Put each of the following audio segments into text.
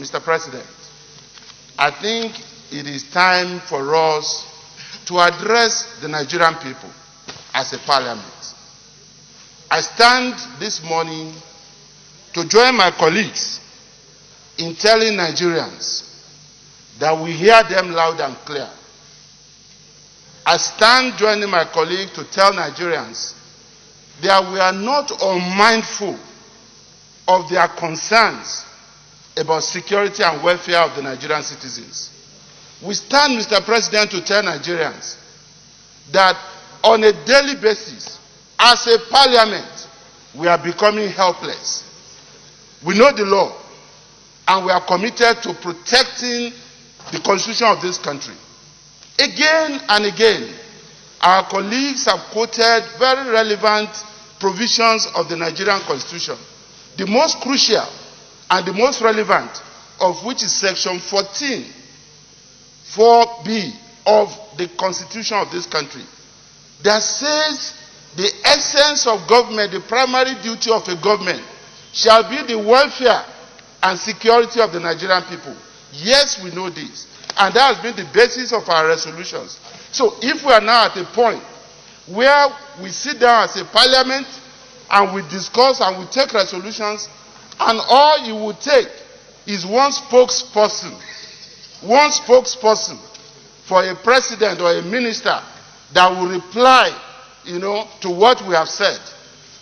Mr. President, I think it is time for us to address the Nigerian people as a parliament. I stand this morning to join my colleagues in telling Nigerians that we hear them loud and clear. I stand joining my colleagues to tell Nigerians that we are not unmindful of their concerns about security and welfare of the Nigerian citizens. We stand, Mr. President, to tell Nigerians that on a daily basis, as a parliament, we are becoming helpless. We know the law, and we are committed to protecting the constitution of this country. Again and again, our colleagues have quoted very relevant provisions of the Nigerian constitution. The most crucial and the most relevant of which is section 14, 4B of the constitution of this country, that says the essence of government, the primary duty of a government, shall be the welfare and security of the Nigerian people. Yes, we know this. And that has been the basis of our resolutions. So if we are now at a point where we sit down as a parliament and we discuss and we take resolutions, and all you will take is one spokesperson for a president or a minister that will reply, to what we have said,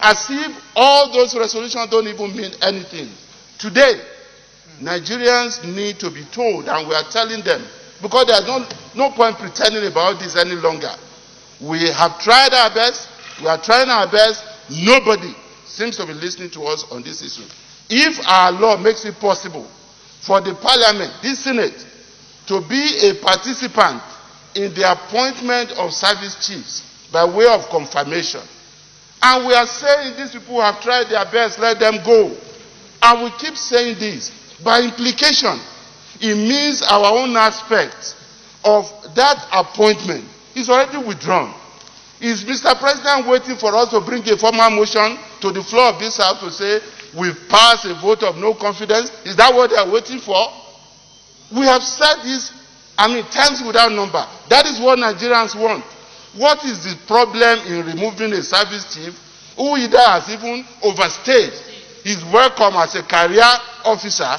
as if all those resolutions don't even mean anything. Today, Nigerians need to be told, and we are telling them, because there's no point pretending about this any longer. We have tried our best, we are trying our best, nobody seems to be listening to us on this issue. If our law makes it possible for the parliament, this Senate, to be a participant in the appointment of service chiefs by way of confirmation, and we are saying these people have tried their best, let them go, and we keep saying this, by implication, it means our own aspect of that appointment is already withdrawn. Is Mr. President waiting for us to bring a formal motion to the floor of this House to say we've passed a vote of no confidence? Is that what they are waiting for? We have said this, times without number. That is what Nigerians want. What is the problem in removing a service chief who either has even overstayed his welcome as a career officer,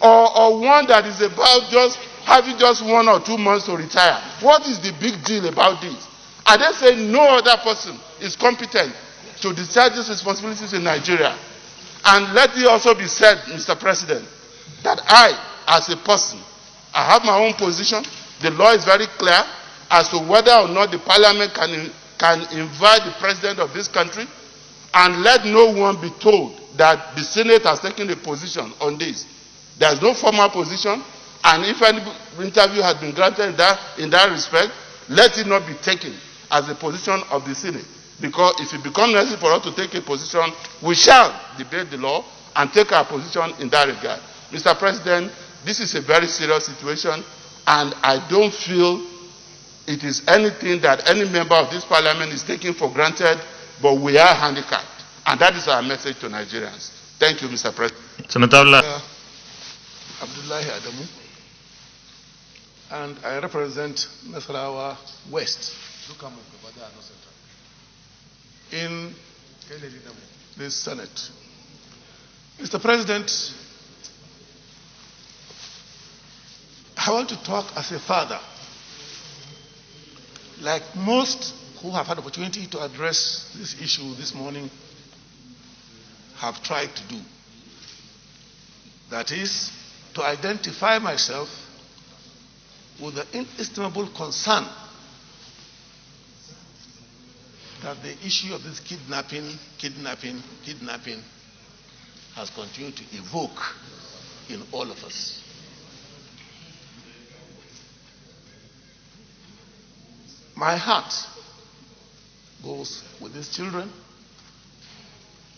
or one that is about just having just 1 or 2 months to retire? What is the big deal about this? Are they saying no other person is competent to discharge these responsibilities in Nigeria? And let it also be said, Mr. President, that I, as a person, I have my own position. The law is very clear as to whether or not the parliament can invite the president of this country, and let no one be told that the Senate has taken a position on this. There is no formal position, and if any interview has been granted in that respect, let it not be taken as a position of the Senate. Because if it becomes necessary for us to take a position, we shall debate the law and take our position in that regard. Mr. President, this is a very serious situation, and I don't feel it is anything that any member of this parliament is taking for granted, but we are handicapped. And that is our message to Nigerians. Thank you, Mr. President. Senator Abdullahi Adamu, and I represent Nasarawa West in the Senate. Mr. President, I want to talk as a father, like most who have had opportunity to address this issue this morning have tried to do. That is, to identify myself with the inestimable concern that the issue of this kidnapping has continued to evoke in all of us. My heart goes with these children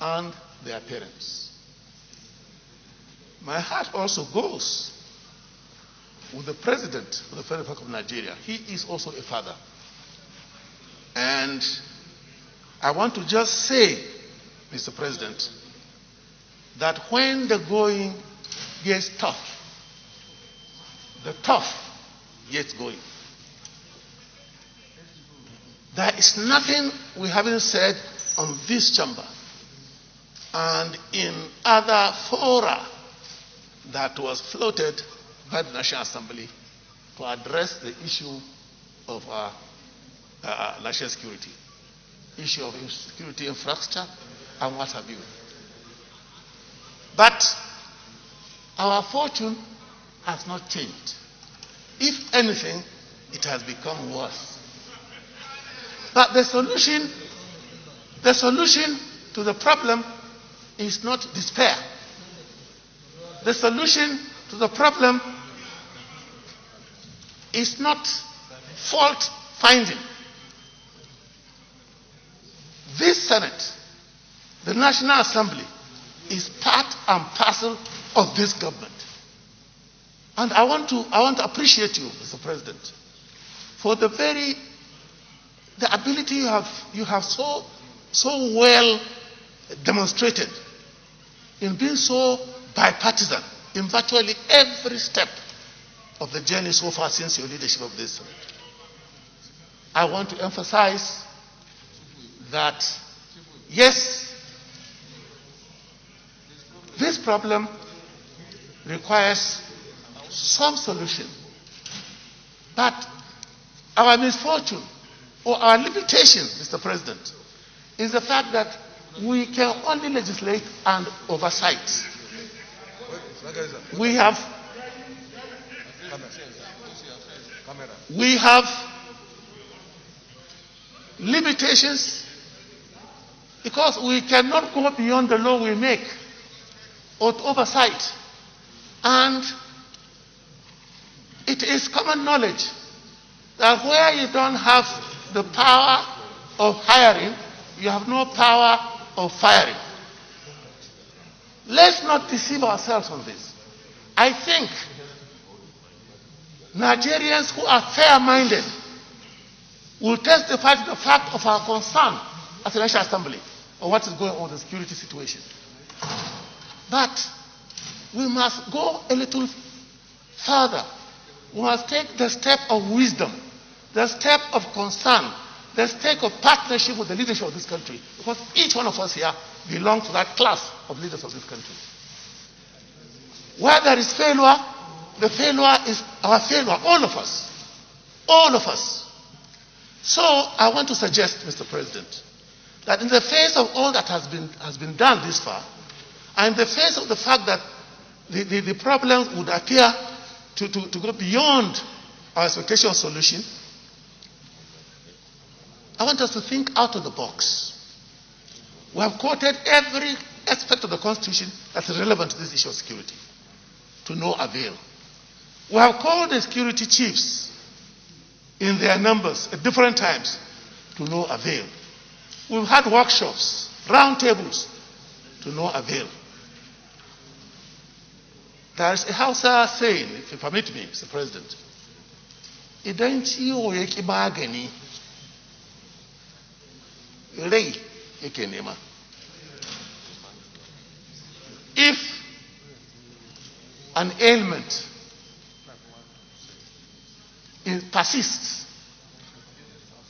and their parents. My heart also goes with the President of the Federal Republic of Nigeria. He is also a father. And I want to just say, Mr. President, that when the going gets tough, the tough yet going. There is nothing we haven't said on this chamber and in other fora that was floated by the National Assembly to address the issue of national security, issue of security infrastructure, and what have you. But our fortune has not changed. If anything, it has become worse. But the solution to the problem is not despair. The solution to the problem is not fault finding. This Senate, the National Assembly, is part and parcel of this government. And I want to appreciate you, Mr. President, for the ability you have so well demonstrated in being so bipartisan in virtually every step of the journey so far since your leadership of this Senate. I want to emphasize that, yes, this problem requires some solution. But our misfortune or our limitation, Mr. President, is the fact that we can only legislate and oversight. We have limitations because we cannot go beyond the law we make or to oversight. And it is common knowledge that where you don't have the power of hiring, you have no power of firing. Let's not deceive ourselves on this. I think Nigerians who are fair-minded will testify to the fact of our concern at the National Assembly on what is going on in the security situation. But we must go a little further. We must take the step of wisdom, the step of concern, the step of partnership with the leadership of this country. Because each one of us here belongs to that class of leaders of this country. Where there is failure, the failure is our failure, all of us. All of us. So I want to suggest, Mr. President, that in the face of all that has been done this far, and in the face of the fact that the problems would appear to go beyond our expectation of solution, I want us to think out of the box. We have quoted every aspect of the Constitution that is relevant to this issue of security, to no avail. We have called the security chiefs in their numbers at different times, to no avail. We've had workshops, round tables, to no avail. There is a Hausa saying, if you permit me, Mr. President, idan ciwo yake magani, rai yake nema. If an ailment persists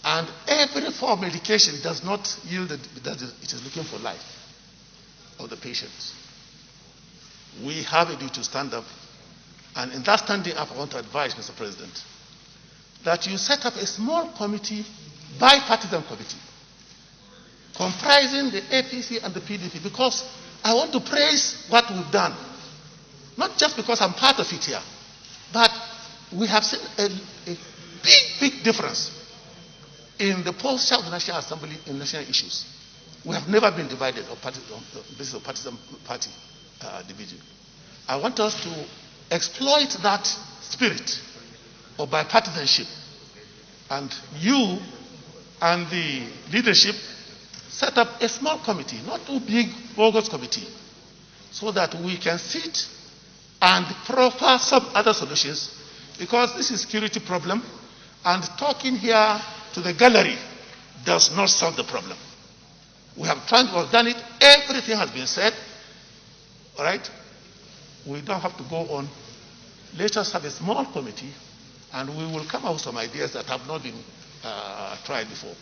and every form of medication does not yield that it is looking for life of the patient, we have a duty to stand up. And in that standing up, I want to advise, Mr. President, that you set up a small committee, bipartisan committee, comprising the APC and the PDP, because I want to praise what we've done. Not just because I'm part of it here, but we have seen a big difference in the posture of the National Assembly in national issues. We have never been divided on the basis of partisan party division. I want us to exploit that spirit of bipartisanship, and you and the leadership set up a small committee, not too big, bogus committee, so that we can sit and proffer some other solutions, because this is a security problem, and talking here to the gallery does not solve the problem. We have done it, everything has been said, all right? We don't have to go on let us have a small committee and we will come up with some ideas that have not been tried before.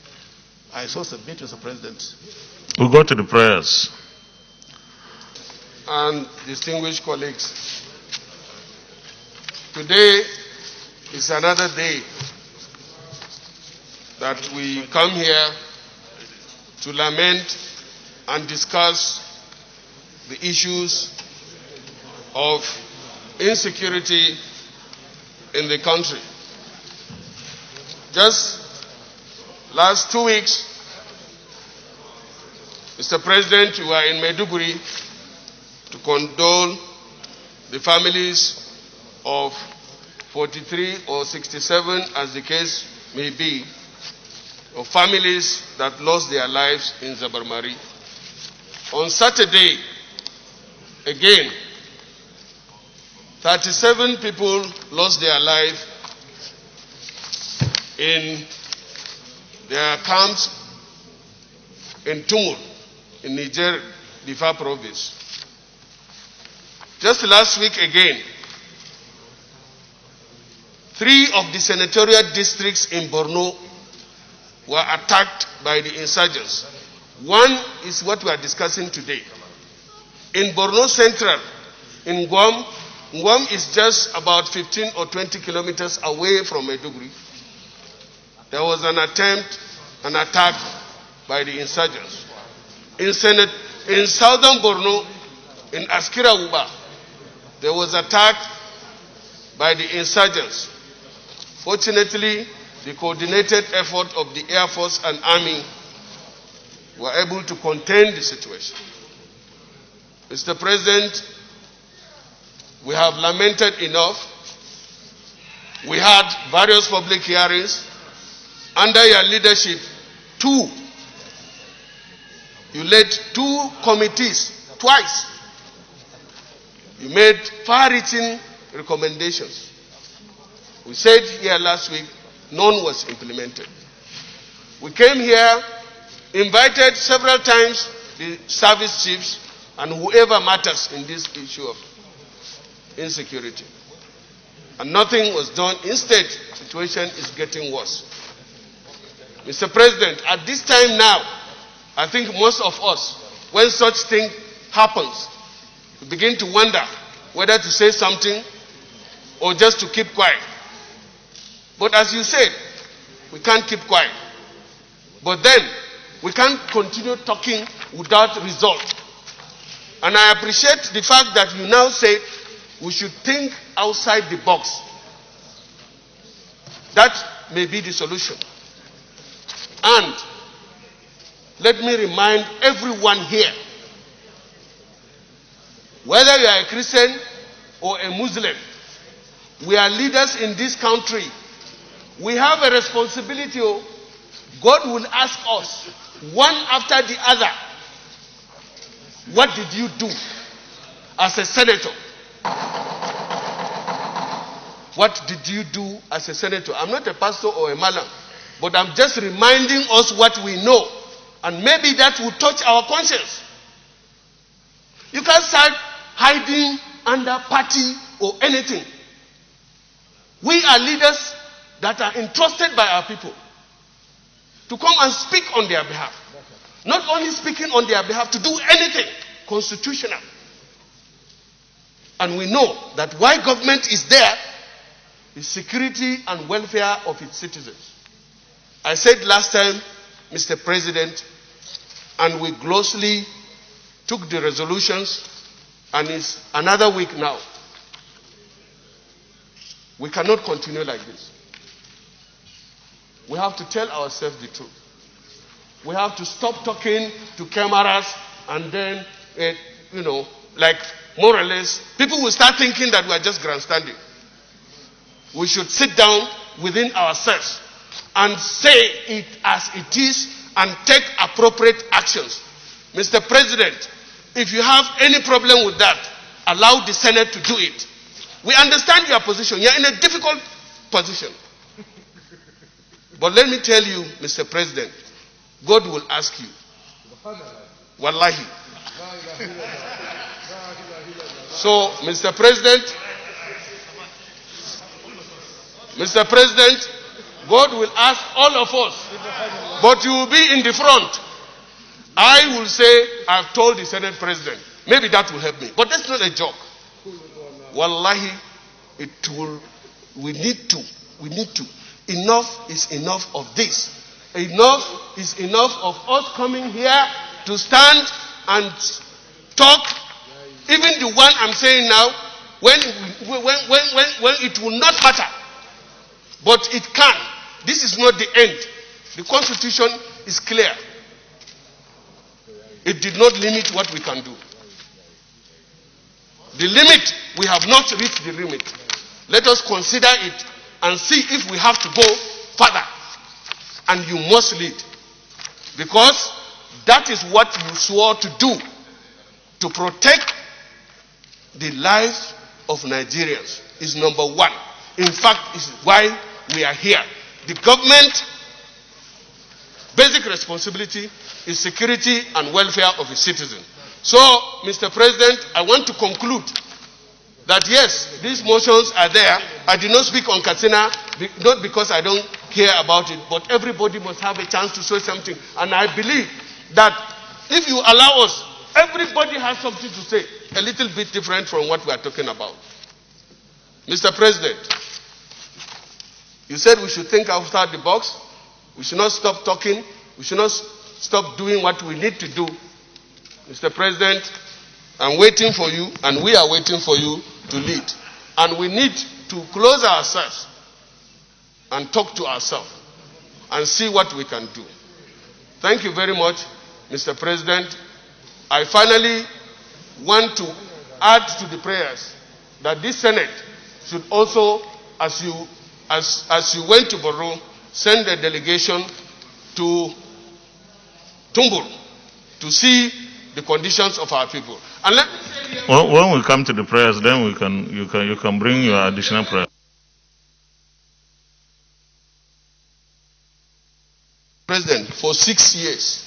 I so submit, Mr. President. We'll go to the prayers. And distinguished colleagues, today is another day that we come here to lament and discuss the issues of insecurity in the country. Just last 2 weeks, Mr. President, you were in Maiduguri to condole the families of 43 or 67, as the case may be, of families that lost their lives in Zabarmari. On Saturday, again, 37 people lost their life in their camps in Tumur, in Niger, Difa province. Just last week again, 3 of the senatorial districts in Borno were attacked by the insurgents. One is what we are discussing today. In Borno Central, in Guam, Guam is just about 15 or 20 kilometers away from Maiduguri. There was an attack by the insurgents. In southern Borno, in Askira Uba, there was attack by the insurgents. Fortunately, the coordinated effort of the Air Force and Army were able to contain the situation. Mr. President, we have lamented enough. We had various public hearings. Under your leadership, you led 2 committees twice. You made far-reaching recommendations. We said here last week, none was implemented. We came here, invited several times the service chiefs and whoever matters in this issue of insecurity. And nothing was done. Instead, the situation is getting worse. Mr. President, at this time now, I think most of us, when such thing happens, we begin to wonder whether to say something or just to keep quiet. But as you said, we can't keep quiet. But then, we can't continue talking without result. And I appreciate the fact that you now say we should think outside the box. That may be the solution. And let me remind everyone here, whether you are a Christian or a Muslim, we are leaders in this country. We have a responsibility. God will ask us, one after the other, what did you do as a senator? What did you do as a senator? I'm not a pastor or a malam, but I'm just reminding us what we know. And maybe that will touch our conscience. You can't start hiding under party or anything. We are leaders that are entrusted by our people to come and speak on their behalf. Not only speaking on their behalf, to do anything constitutional. And we know that why government is there is security and welfare of its citizens. I said last time, Mr. President, and we closely took the resolutions, and it's another week now. We cannot continue like this. We have to tell ourselves the truth. We have to stop talking to cameras and then, like more or less, people will start thinking that we are just grandstanding. We should sit down within ourselves and say it as it is and take appropriate actions. Mr. President, if you have any problem with that, allow the Senate to do it. We understand your position. You're in a difficult position. But let me tell you, Mr. President, God will ask you. Wallahi. So, Mr. President, Mr. President, God will ask all of us, but you will be in the front. I will say, I've told the Senate President. Maybe that will help me. But that's not a joke. Wallahi, we need to. Enough is enough of this. Enough is enough of us coming here to stand and talk. Even the one I'm saying now, when it will not matter. But it can. This is not the end. The Constitution is clear. It did not limit what we can do. The limit, we have not reached the limit. Let us consider it and see if we have to go further. And you must lead. Because that is what you swore to do. To protect the lives of Nigerians is number one. In fact, is why we are here. The government basic responsibility is security and welfare of its citizens. So, Mr. President, I want to conclude that yes, these motions are there. I did not speak on Katsina, not because I don't care about it, but everybody must have a chance to say something. And I believe that if you allow us, everybody has something to say, a little bit different from what we are talking about. Mr. President, you said we should think outside the box. We should not stop talking. We should not stop doing what we need to do. Mr. President, I'm waiting for you, and we are waiting for you to lead. And we need to close ourselves and talk to ourselves and see what we can do. Thank you very much, Mr. President. I finally want to add to the prayers that this Senate should also, as you went to Borno, send a delegation to Tumbur to see the conditions of our people. And let me say here, well, when we come to the prayers, then you can bring your additional prayer. President, for 6 years,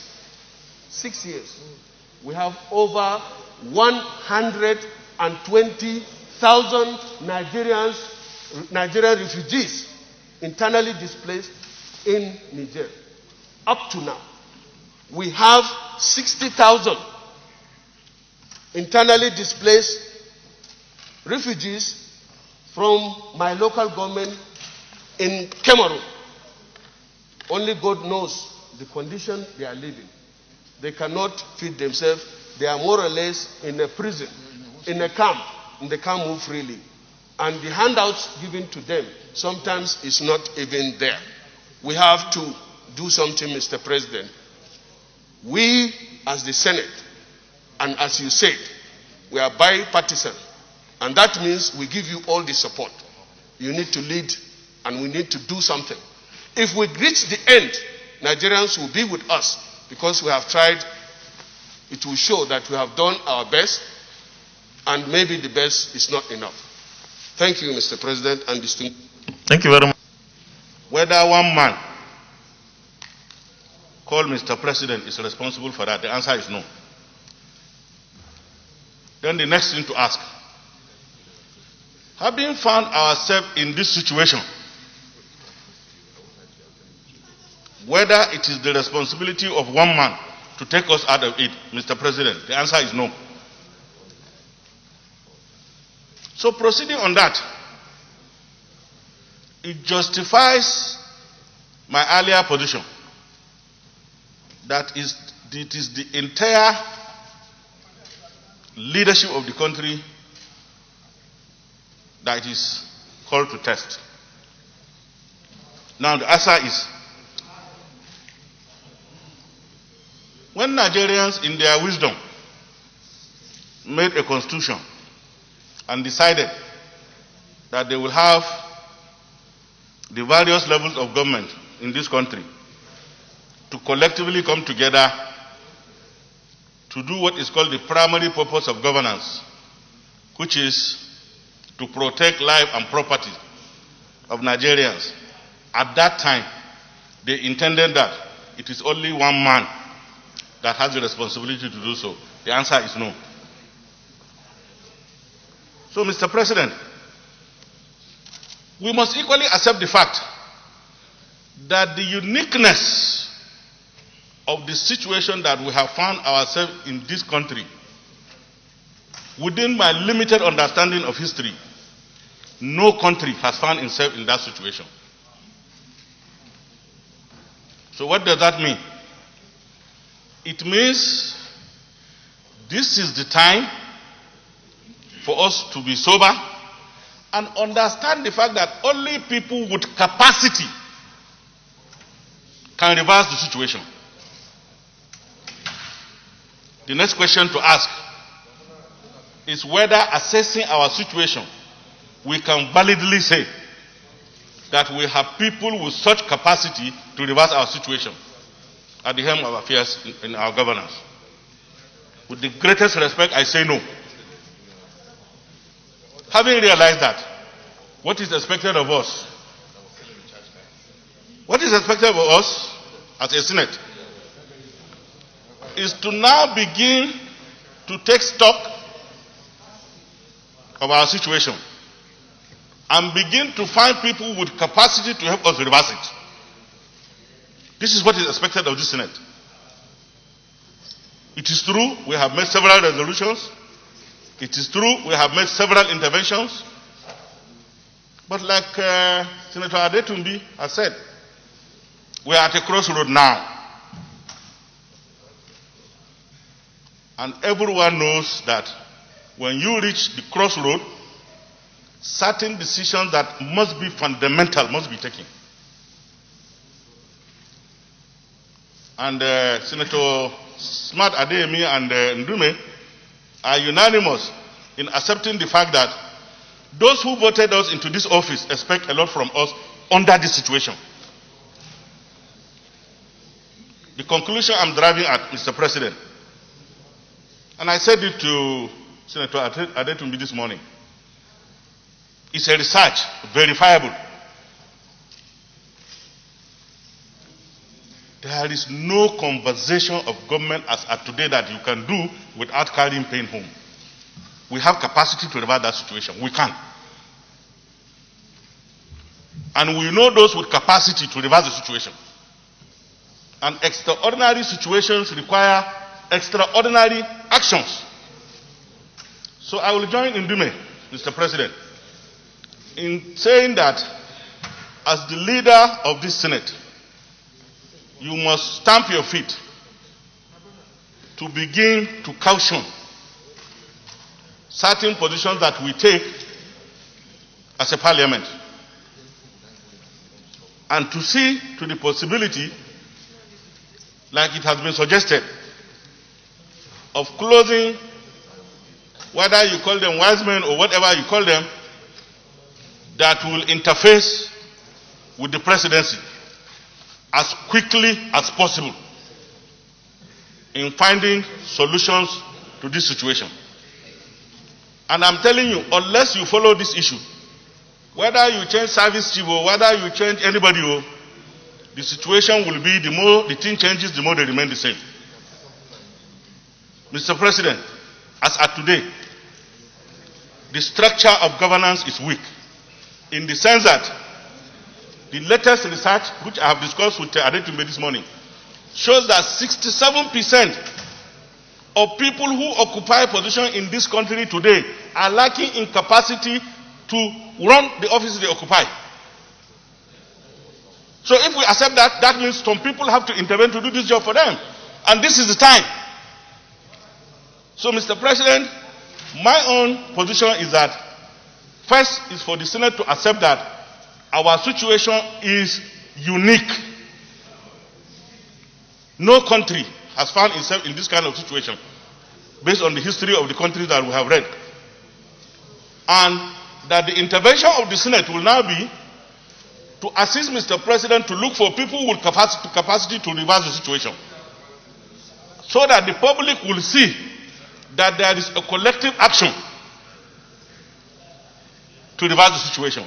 we have over 120,000 Nigerian refugees internally displaced in Niger. Up to now, we have 60,000 internally displaced refugees from my local government in Cameroon. Only God knows the condition they are living. They cannot feed themselves. They are more or less in a prison, in a camp, and they can't move freely. And the handouts given to them sometimes is not even there. We have to do something, Mr. President. We, as the Senate, and as you said, we are bipartisan. And that means we give you all the support. You need to lead, and we need to do something. If we reach the end, Nigerians will be with us because we have tried. It will show that we have done our best, and maybe the best is not enough. Thank you, Mr. President, and distinguished. Thank you very much. Whether one man called Mr. President is responsible for that, the answer is no. Then the next thing to ask, having found ourselves in this situation, whether it is the responsibility of one man to take us out of it, Mr. President, the answer is no. So proceeding on that, it justifies my earlier position that it is the entire leadership of the country that is called to test. Now the answer is, when Nigerians in their wisdom made a constitution and decided that they will have the various levels of government in this country to collectively come together to do what is called the primary purpose of governance, which is to protect life and property of Nigerians. At that time, they intended that it is only one man that has the responsibility to do so. The answer is no. So, Mr. President, we must equally accept the fact that the uniqueness of the situation that we have found ourselves in this country, within my limited understanding of history, no country has found itself in that situation. So what does that mean? It means this is the time for us to be sober and understand the fact that only people with capacity can reverse the situation. The next question to ask is whether, assessing our situation, we can validly say that we have people with such capacity to reverse our situation at the helm of affairs in our governance. With the greatest respect, I say no. Having realized that, what is expected of us? What is expected of us as a Senate is to now begin to take stock of our situation and begin to find people with capacity to help us reverse it. This is what is expected of this Senate. It is true we have made several resolutions. It is true we have made several interventions. But like Senator Adetumbi has said, we are at a crossroad now. And everyone knows that when you reach the crossroad, certain decisions that must be fundamental must be taken. And Senator Smart Adeyemi and Ndume are unanimous in accepting the fact that those who voted us into this office expect a lot from us under this situation. The conclusion I'm driving at, Mr. President, and I said it to Senator Adetumbi this morning, it's a research, verifiable. There is no conversation of government as at today that you can do without carrying pain home. We have capacity to reverse that situation. We can. And we know those with capacity to reverse the situation. And extraordinary situations require extraordinary actions. So I will join Ndume, Mr. President, in saying that as the leader of this Senate, you must stamp your feet to begin to caution certain positions that we take as a parliament, and to see to the possibility, like it has been suggested, of closing, whether you call them wise men or whatever you call them, that will interface with the presidency as quickly as possible in finding solutions to this situation. And I'm telling you, unless you follow this issue, whether you change service chief or whether you change anybody, the situation will be, the more the thing changes, the more they remain the same. Mr. President, as at today, the structure of governance is weak, in the sense that the latest research, which I have discussed with Adetumbi this morning, shows that 67% of people who occupy position in this country today are lacking in capacity to run the offices they occupy. So if we accept that, that means some people have to intervene to do this job for them. And this is the time. So, Mr. President, my own position is that first is for the Senate to accept that our situation is unique. No country has found itself in this kind of situation based on the history of the countries that we have read. And that the intervention of the Senate will now be to assist Mr. President to look for people with capacity to reverse the situation, so that the public will see that there is a collective action to reverse the situation.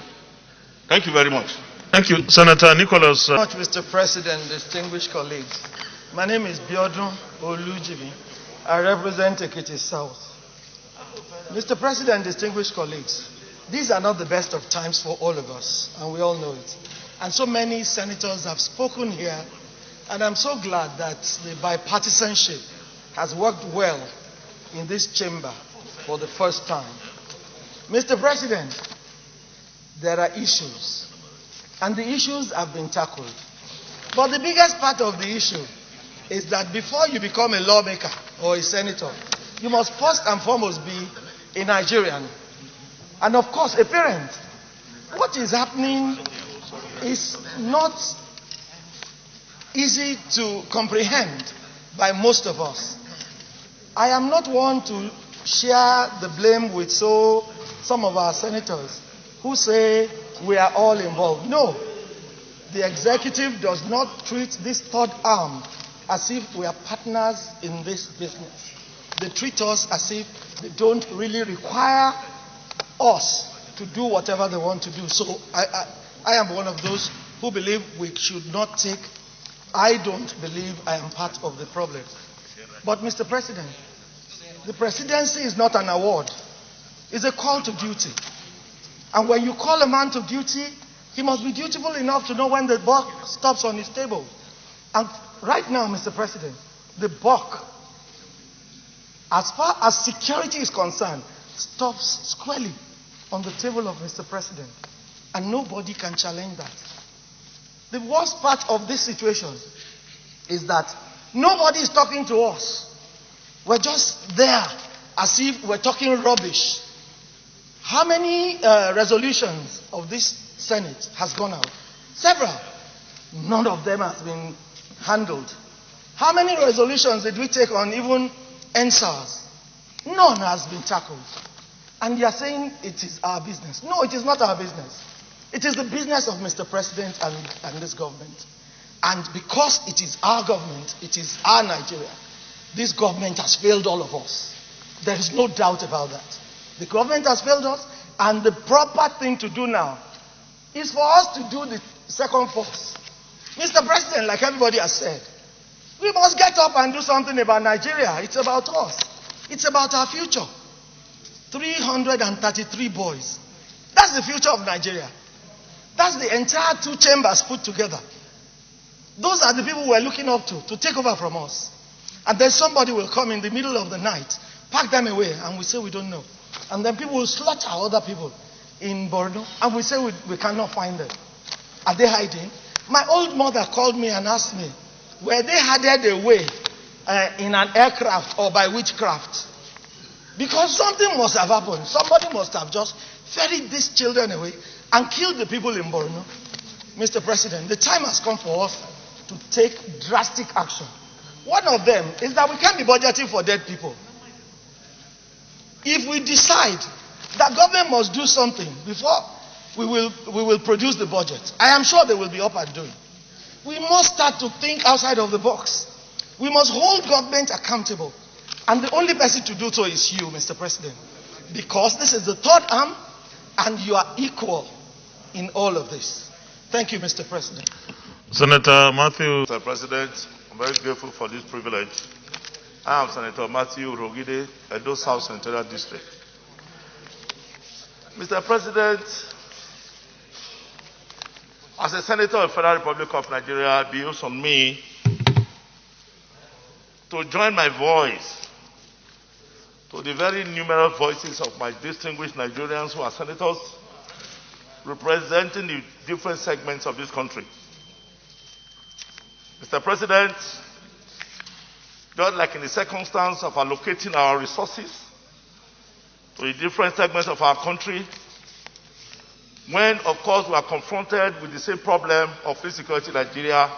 Thank you very much. Thank you, Senator Nicholas. Mr. President, distinguished colleagues. My name is Biodun Olujibi. I represent Ekiti South. Mr. President, distinguished colleagues, these are not the best of times for all of us, and we all know it. And so many senators have spoken here, and I'm so glad that the bipartisanship has worked well in this chamber for the first time. Mr. President, there are issues, and the issues have been tackled. But the biggest part of the issue is that before you become a lawmaker or a senator, you must first and foremost be a Nigerian. And of course, a parent. What is happening is not easy to comprehend by most of us. I am not one to share the blame with some of our senators who say we are all involved. No, the executive does not treat this third arm as if we are partners in this business. They treat us as if they don't really require us to do whatever they want to do. So I am one of those who believe we should not take. I don't believe I am part of the problem. But Mr. President, the presidency is not an award. It's a call to duty. And when you call a man to duty, he must be dutiful enough to know when the buck stops on his table. And right now, Mr. President, the buck, as far as security is concerned, stops squarely on the table of Mr. President. And nobody can challenge that. The worst part of this situation is that nobody is talking to us. We're just there as if we're talking rubbish. How many resolutions of this Senate has gone out? Several. None of them has been handled. How many resolutions did we take on even NSAS? None has been tackled. And you are saying it is our business. No, it is not our business. It is the business of Mr. President and this government. And because it is our government, it is our Nigeria, this government has failed all of us. There is no doubt about that. The government has failed us, and the proper thing to do now is for us to do the second force. Mr. President, like everybody has said, we must get up and do something about Nigeria. It's about us. It's about our future. 333 boys. That's the future of Nigeria. That's the entire two chambers put together. Those are the people we're looking up to take over from us. And then somebody will come in the middle of the night, pack them away, and we say we don't know. And then people will slaughter other people in Borno, and we say we cannot find them. Are they hiding? My old mother called me and asked me, were they hidden away in an aircraft or by witchcraft? Because something must have happened. Somebody must have just ferried these children away and killed the people in Borno. Mr. President, the time has come for us to take drastic action. One of them is that we can't be budgeting for dead people. If we decide that government must do something before we will produce the budget, I am sure they will be up and doing. We must start to think outside of the box. We must hold government accountable. And the only person to do so is you, Mr. President. Because this is the third arm, and you are equal in all of this. Thank you, Mr. President. Senator Matthew. Mr. President, I'm very grateful for this privilege. I am Senator Matthew Rogide, Edo South Senatorial District. Mr. President, as a Senator of the Federal Republic of Nigeria, it behoves on me to join my voice to the very numerous voices of my distinguished Nigerians who are senators representing the different segments of this country. Mr. President, just like in the circumstance of allocating our resources to the different segments of our country, when, of course, we are confronted with the same problem of insecurity in Nigeria,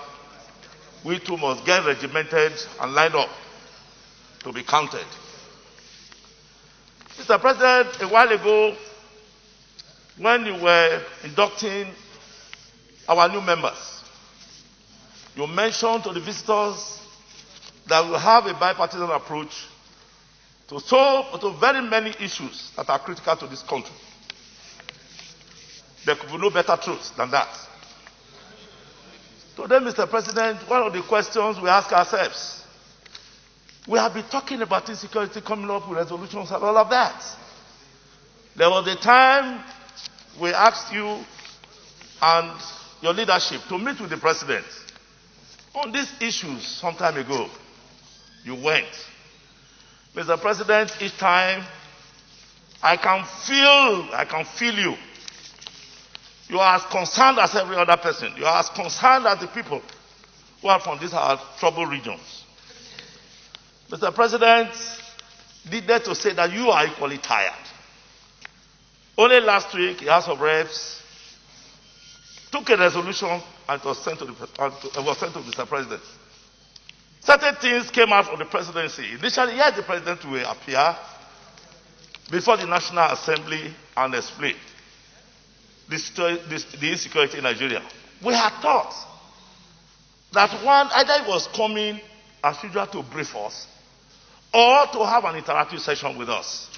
we too must get regimented and line up to be counted. Mr. President, a while ago, when you were inducting our new members, you mentioned to the visitors that we will have a bipartisan approach to solve very many issues that are critical to this country. There could be no better truth than that. Today, Mr. President, one of the questions we ask ourselves, we have been talking about insecurity, coming up with resolutions and all of that. There was a time we asked you and your leadership to meet with the president on these issues some time ago. You went. Mr. President, each time I can feel you. You are as concerned as every other person. You are as concerned as the people who are from these troubled regions. Mr. President, needed to say that you are equally tired. Only last week, the House of Reps took a resolution and it was sent to Mr. President. Certain things came out from the presidency. Initially, yes, the president will appear before the National Assembly and explain the insecurity in Nigeria. We had thought that one, either he was coming as usual to brief us or to have an interactive session with us.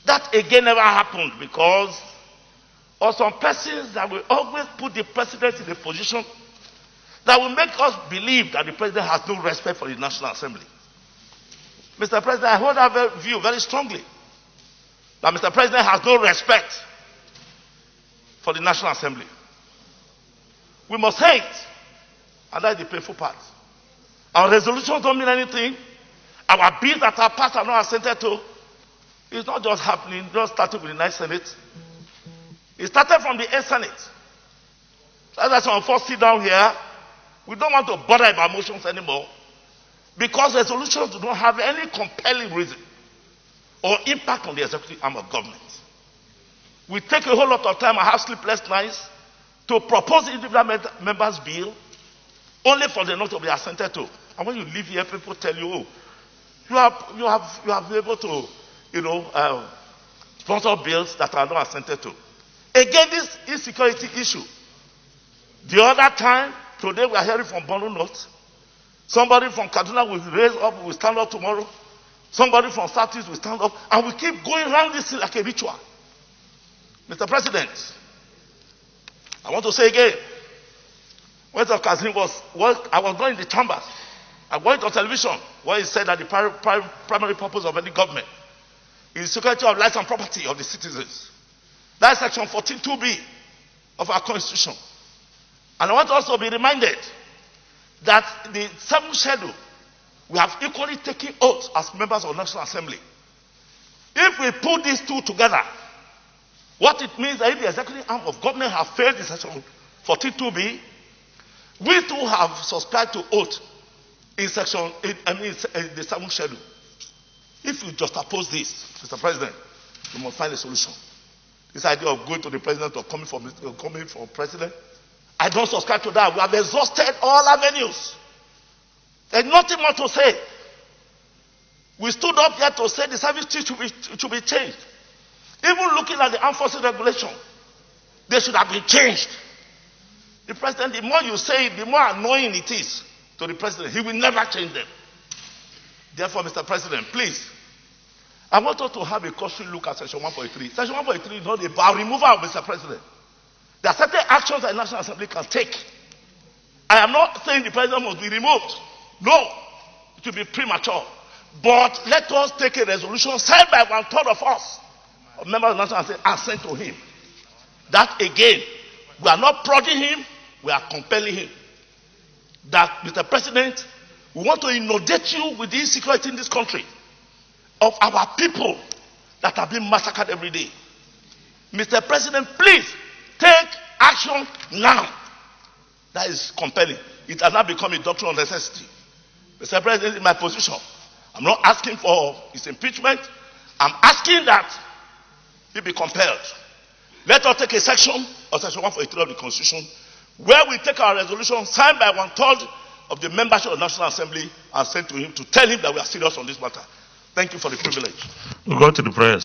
That again never happened because of some persons that will always put the president in a position that will make us believe that the president has no respect for the National Assembly. Mr. President, I hold that view very strongly. That Mr. President has no respect for the National Assembly. We must say it. And that's the painful part. Our resolutions don't mean anything. Our bills that are passed are not assented to. It's not just happening, just started with the 9th Senate. It started from the 8th Senate. That's why we sit down here. We don't want to bother about motions anymore because resolutions do not have any compelling reason or impact on the executive arm of government. We take a whole lot of time and have sleepless nights to propose individual members' bill only for them not to be assented to. And when you leave here, people tell you, oh, you have been able to, sponsor bills that are not assented to. Again, this insecurity issue. The other time, today we are hearing from Borno North. Somebody from Kaduna will raise up, will stand up tomorrow. Somebody from Southeast will stand up. And we keep going around this thing like a ritual. Mr. President, I want to say again, when Dr. Kazim I was not in the chambers. I went on television where he said that the primary purpose of any government is security of life and property of the citizens. That's section 14(2)(b) of our constitution. And I want to also be reminded that the 7th schedule, we have equally taken oath as members of the National Assembly. If we put these two together, what it means that if the executive arm of government have failed in section 14(2)(b), we too have subscribed to oath in section, the 7th schedule. If you just oppose this, Mr. President, you must find a solution. This idea of going to the president or coming from president, I don't subscribe to that. We have exhausted all avenues. There's nothing more to say. We stood up here to say the service chief should be changed. Even looking at the armed forces regulation, they should have been changed. The president, the more you say it, the more annoying it is to the president. He will never change them. Therefore, Mr. President, please, I want us to have a cautionary look at section 1.3. Section 1.3 is not about removal of Mr. President. There are certain actions that the National Assembly can take. I am not saying the president must be removed. No, it will be premature. But let us take a resolution signed by 1/3 of us, of members of the National Assembly, and sent to him. That again, we are not prodding him, we are compelling him. That, Mr. President, we want to inundate you with the insecurity in this country of our people that are being massacred every day. Mr. President, please take action now. That is compelling. It has now become a doctrine of necessity. Mr. President, in my position, I'm not asking for his impeachment. I'm asking that he be compelled. Let us take a section of section 143 of the Constitution where we take our resolution signed by 1/3 of the membership of the National Assembly and send to him to tell him that we are serious on this matter. Thank you for the privilege. We'll go to the prayers.